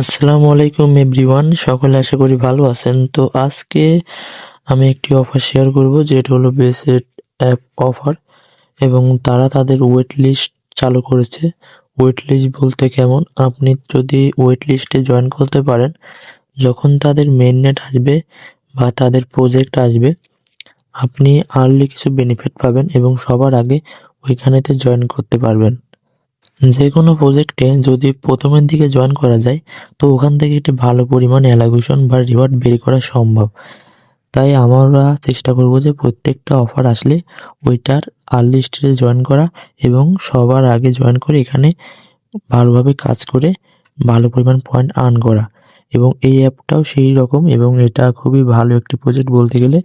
আসসালামু আলাইকুম এভরিওয়ান, সকলে আশা করি ভালো আছেন। তো আজকে আমি একটি অফার শেয়ার করব যেটা হলো বেসেট অ্যাপ অফার, এবং তারা তাদের ওয়েট লিস্ট চালু করেছে। ওয়েট লিস্ট বলতে কেমন, আপনি যদি ওয়েট লিস্টে জয়েন করতে পারেন, যখন তাদের মেইন নেট আসবে বা তাদের প্রজেক্ট আসবে, আপনি আর্লি কিছু বেনিফিট পাবেন এবং সবার আগে ওইখানেতে জয়েন করতে পারবেন। যে কোনো প্রজেক্টে যদি প্রথমের দিকে জয়েন করা যায়, তো ওখান থেকে একটি ভালো পরিমাণ অ্যালোকেশন বা রিওয়ার্ড বের করা সম্ভব। তাই আমরা চেষ্টা করব যে প্রত্যেকটা অফার আসলে ওইটার আর্লি স্টেজে জয়েন করা এবং সবার আগে জয়েন করে এখানে ভালোভাবে কাজ করে ভালো পরিমাণ পয়েন্ট আর্ন করা। এবং এই অ্যাপটাও সেই রকম, এবং এটা খুবই ভালো একটি প্রজেক্ট বলতে গেলে।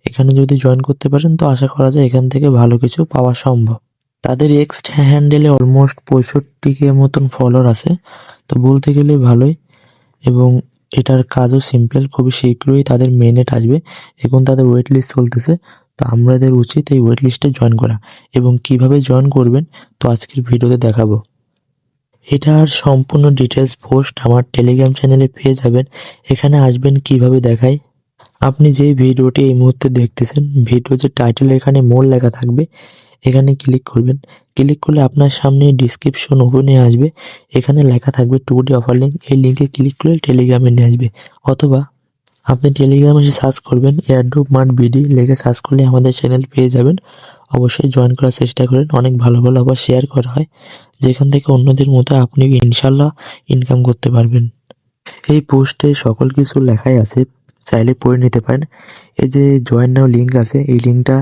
এখানে যদি জয়েন করতে পারেন তো আশা করা যায় এখান থেকে ভালো কিছু পাওয়া সম্ভব। তাদের এক্স হ্যান্ডেলে অলমোস্ট 65K মতন ফলোয়ার আছে, তো বলতে গেলে ভালোই। এবং এটার কাজও সিম্পল, খুবই শীঘ্রই তাদের মেনেট আসবে। এখন তাদের ওয়েট লিস্ট চলতেছে, তো আমাদের উচিত এই ওয়েট লিস্টে জয়েন করা। এবং কিভাবে জয়েন করবেন তো আজকের ভিডিওতে দেখাবো। এটার সম্পূর্ণ ডিটেলস পোস্ট আমার টেলিগ্রাম চ্যানেলে পেয়ে যাবেন। এখানে আসবেন কিভাবে দেখাই। আপনি যে ভিডিওটি এই মুহূর্তে দেখতেছেন, ভিডিও যে টাইটেল এখানে মোর লেখা থাকবে, এখানে ক্লিক করবেন। ক্লিক করলে আপনার সামনে ডিসক্রিপশন ওপেনে আসবে, এখানে লেখা থাকবে 2D অফার লিঙ্ক। এই লিঙ্কে ক্লিক করলে টেলিগ্রামে নিয়ে আসবে, অথবা আপনি টেলিগ্রামে এসে সার্চ করবেন এয়ারড্রপ মার্ট বিডি লিখে সার্চ করলে আমাদের চ্যানেল পেয়ে যাবেন। অবশ্যই জয়েন করার চেষ্টা করেন, অনেক ভালো ভালো আবার শেয়ার করা হয়, যেখান থেকে অন্যদের মতো আপনি ইনশাল্লাহ ইনকাম করতে পারবেন। এই পোস্টে সকল কিছু লেখাই আছে, চাইলে পড়ে নিতে পারেন। এই যে জয়েন নাও লিঙ্ক আছে, এই লিঙ্কটা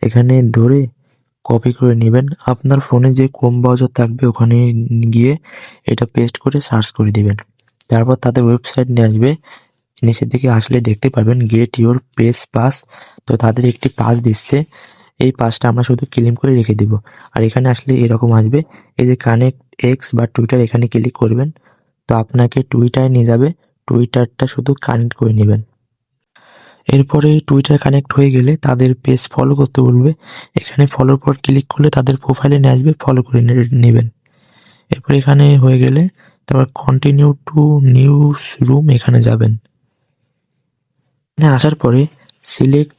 এখানে ধরে কপি করে নেবেন। আপনার ফোনে যে ক্রোম ব্রাউজার থাকবে ওখানে গিয়ে এটা পেস্ট করে সার্চ করে দিবেন। তারপর তাদের ওয়েবসাইট নিয়ে আসবে। নিচের দিকে আসলে দেখতে পারবেন গেট ইউর পেজ পাস। তো তাদের একটি পাস দিচ্ছে, এই পাসটা আমরা শুধু ক্লেম করে রেখে দিব। আর এখানে আসলে এরকম আসবে, এই যে কানেক্ট এক্স বা টুইটার, এখানে ক্লিক করবেন। তো আপনাকে টুইটারে নিয়ে যাবে, টুইটারটা শুধু কানেক্ট করে নেবেন। এরপরে টুইটার কানেক্ট হয়ে গেলে তাদের পেজ ফলো করতে বলবে, এখানে ফলোর পর ক্লিক করলে তাদের প্রোফাইলে নিয়ে আসবে, ফলো করে নেবেন। এরপর এখানে হয়ে গেলে তারপর কন্টিনিউ টু নিউজ রুম এখানে যাবেন। এখানে আসার পরে সিলেক্ট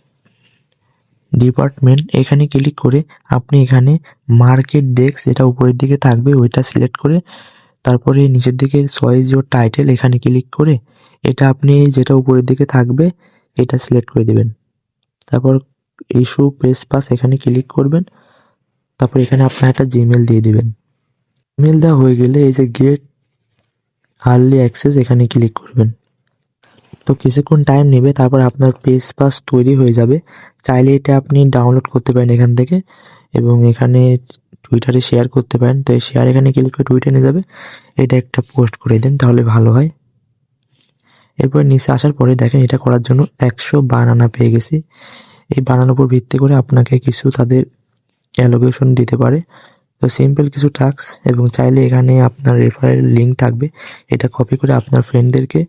ডিপার্টমেন্ট এখানে ক্লিক করে আপনি এখানে মার্কেট ডেস্ক, যেটা উপরের দিকে থাকবে ওইটা সিলেক্ট করে তারপরে নিচের দিকে চয়েস ইওর টাইটেল এখানে ক্লিক করে এটা আপনি যেটা উপরের দিকে থাকবে এটা সিলেক্ট করে দিবেন। তারপর ইস্যু পেজ পাস এখানে ক্লিক করবেন। তারপর এখানে আপনার একটা জিমেল দিয়ে দিবেন। ইমেল দেওয়া হয়ে গেলে এই যে গেট আর্লি অ্যাক্সেস এখানে ক্লিক করবেন। তো কিছুক্ষণ টাইম নেবে, তারপর আপনার পেজ পাস তৈরি হয়ে যাবে। চাইলে এটা আপনি ডাউনলোড করতে পারেন এখান থেকে, এবং এখানে টুইটারে শেয়ার করতে পারেন। তো এই শেয়ার এখানে ক্লিক করে টুইটারে নিয়ে যাবে, এটা একটা পোস্ট করে দেন তাহলে ভালো হয়। এরপর নিচে আসার পরে দেখেন এটা করার জন্য 100 বানানা পেয়ে গেছি। এই বানানোর উপর ভিত্তি করে আপনাকে কিছু তাদের অ্যালোকেশন দিতে পারে। তো সিম্পল কিছু টাস্ক, এবং চাইলে এখানে আপনার রেফারেল লিঙ্ক থাকবে, এটা কপি করে আপনার ফ্রেন্ডদেরকে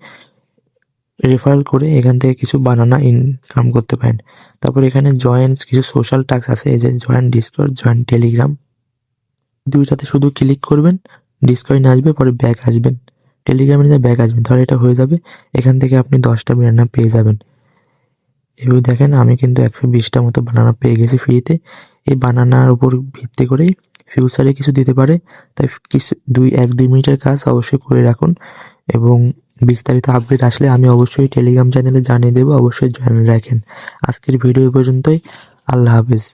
রেফারেল করে এখান থেকে কিছু বানানা ইনকাম করতে পারেন। তারপর এখানে জয়েন কিছু সোশ্যাল টাস্ক আছে, এই যে জয়েন ডিসকর্ড, জয়েন টেলিগ্রাম, দুইটাতে শুধু ক্লিক করবেন, ডিসকর্ডে আসবে, পরে ব্যাক আসবেন, টেলিগ্রামে যা ব্যাক আসবেন, তাহলে এটা হয়ে যাবে। এখান থেকে আপনি 10টা বানানা পেয়ে যাবেন। এবার দেখেন আমি কিন্তু 120টা মতো বানানা পেয়ে গেছি ফ্রিতে। এই বানানার উপর ভিত্তি করেই ফিউচারে কিছু দিতে পারে, তাই কিছু 1-2 মিনিটের কাজ অবশ্যই করে রাখুন। এবং বিস্তারিত আপডেট আসলে আমি অবশ্যই টেলিগ্রাম চ্যানেলে জানিয়ে দেবো, অবশ্যই জয়েন রাখেন। আজকের ভিডিও পর্যন্তই, আল্লাহ হাফেজ।